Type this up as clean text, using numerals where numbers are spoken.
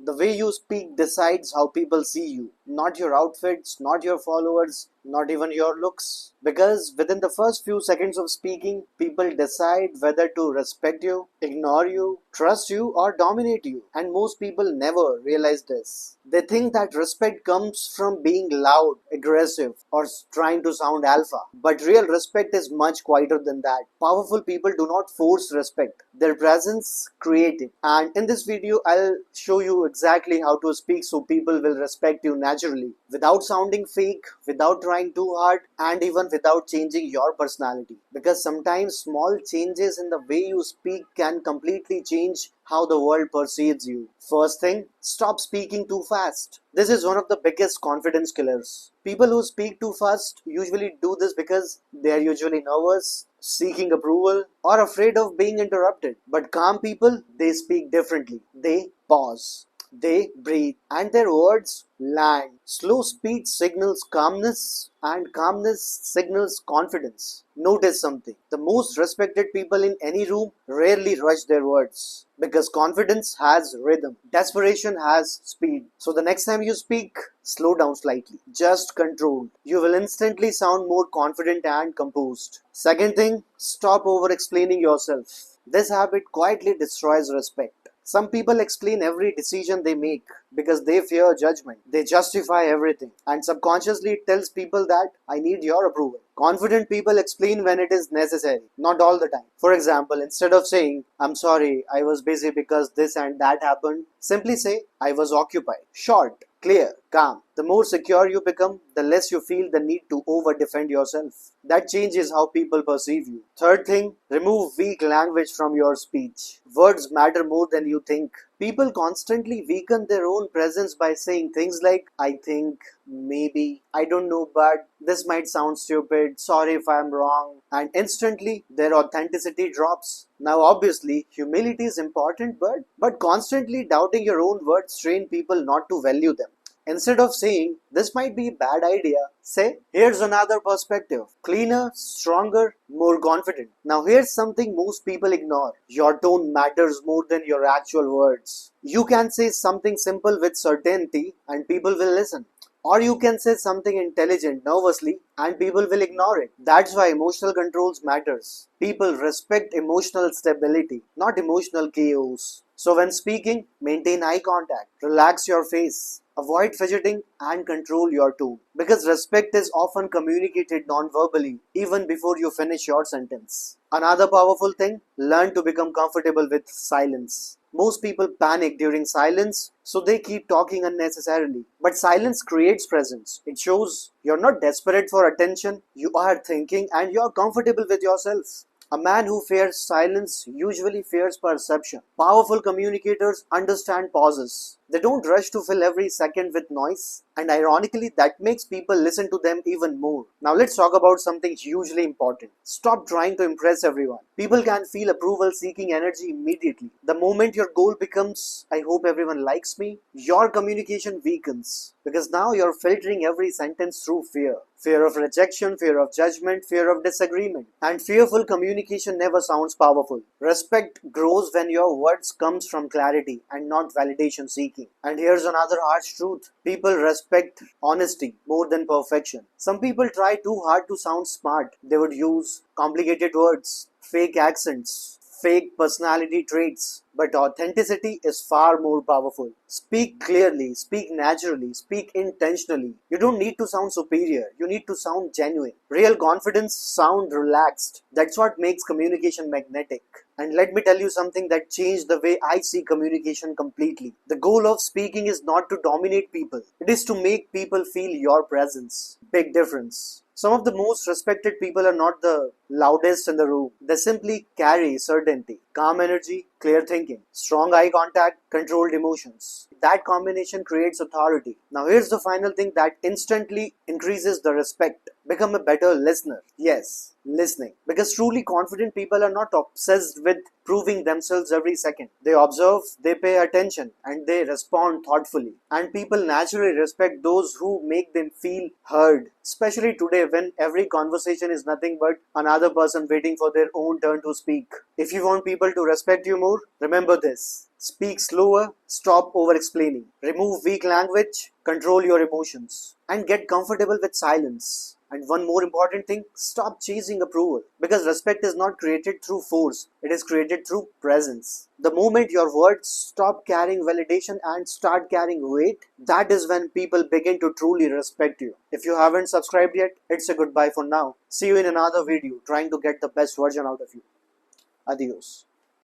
The way you speak decides how people see you, not your outfits, not your followers, not even your looks. Because within the first few seconds of speaking, people decide whether to respect you, ignore you, trust you, or dominate you. And most people never realize this. They think that respect comes from being loud, aggressive, or trying to sound alpha. But real respect is much quieter than that. Powerful people do not force respect, their presence creates it. And in this video, I'll show you exactly how to speak so people will respect you naturally, without sounding fake, without trying too hard, and even without changing your personality. Because sometimes small changes in the way you speak can completely change how the world perceives you. First thing, stop speaking too fast. This is one of the biggest confidence killers. People who speak too fast usually do this because they are usually nervous, seeking approval, or afraid of being interrupted. But calm people, they speak differently. They pause. They breathe and their words land. Slow speech signals calmness and calmness signals confidence. Notice something. The most respected people in any room rarely rush their words because confidence has rhythm. Desperation has speed. So the next time you speak, slow down slightly. Just control. You will instantly sound more confident and composed. Second thing, stop over explaining yourself. This habit quietly destroys respect. Some people explain every decision they make because they fear judgment. They justify everything, and subconsciously it tells people that I need your approval. Confident people explain when it is necessary, not all the time. For example, instead of saying, I'm sorry, I was busy because this and that happened, simply say, I was occupied. Short, clear, calm. The more secure you become, the less you feel the need to over defend yourself. That changes how people perceive you. Third thing, remove weak language from your speech. Words matter more than you think. People constantly weaken their own presence by saying things like, I think, maybe, I don't know, but this might sound stupid, sorry if I'm wrong, and instantly their authenticity drops. Now, obviously, humility is important, but constantly doubting your own words train people not to value them. Instead of saying, this might be a bad idea, say, here's another perspective. Cleaner, stronger, more confident. Now, here's something most people ignore. Your tone matters more than your actual words. You can say something simple with certainty and people will listen. Or you can say something intelligent nervously and people will ignore it. That's why emotional controls matters. People respect emotional stability, not emotional chaos. So when speaking, maintain eye contact, relax your face, avoid fidgeting and control your tone. Because respect is often communicated non-verbally even before you finish your sentence. Another powerful thing, learn to become comfortable with silence. Most people panic during silence, so they keep talking unnecessarily. But silence creates presence. It shows you're not desperate for attention, you are thinking and you're comfortable with yourself. A man who fears silence usually fears perception. Powerful communicators understand pauses. They don't rush to fill every second with noise, and ironically, that makes people listen to them even more. Now, let's talk about something hugely important. Stop trying to impress everyone. People can feel approval seeking energy immediately. The moment your goal becomes, I hope everyone likes me, your communication weakens because now you're filtering every sentence through fear. Fear of rejection, fear of judgment, fear of disagreement. And fearful communication never sounds powerful. Respect grows when your words comes from clarity and not validation seeking. And here's another harsh truth. People respect honesty more than perfection. Some people try too hard to sound smart. They would use complicated words, fake accents, fake personality traits. But authenticity is far more powerful. Speak clearly, speak naturally, speak intentionally. You don't need to sound superior, you need to sound genuine. Real confidence sound relaxed. That's what makes communication magnetic. And let me tell you something that changed the way I see communication completely. The goal of speaking is not to dominate people, it is to make people feel your presence. Big difference. Some of the most respected people are not the loudest in the room. They simply carry certainty, calm energy, clear thinking, strong eye contact, controlled emotions. That combination creates authority. Now, here's the final thing that instantly increases the respect. Become a better listener. Yes, listening. Because truly confident people are not obsessed with proving themselves every second. They observe, they pay attention, and they respond thoughtfully. And people naturally respect those who make them feel heard. Especially today when every conversation is nothing but another person waiting for their own turn to speak. If you want people to respect you more, remember this. Speak slower, stop over explaining, remove weak language, control your emotions, and get comfortable with silence. And one more important thing, stop chasing approval. Because respect is not created through force, it is created through presence. The moment your words stop carrying validation and start carrying weight, that is when people begin to truly respect you. If you haven't subscribed yet, it's a goodbye for now. See you in another video trying to get the best version out of you. Adios.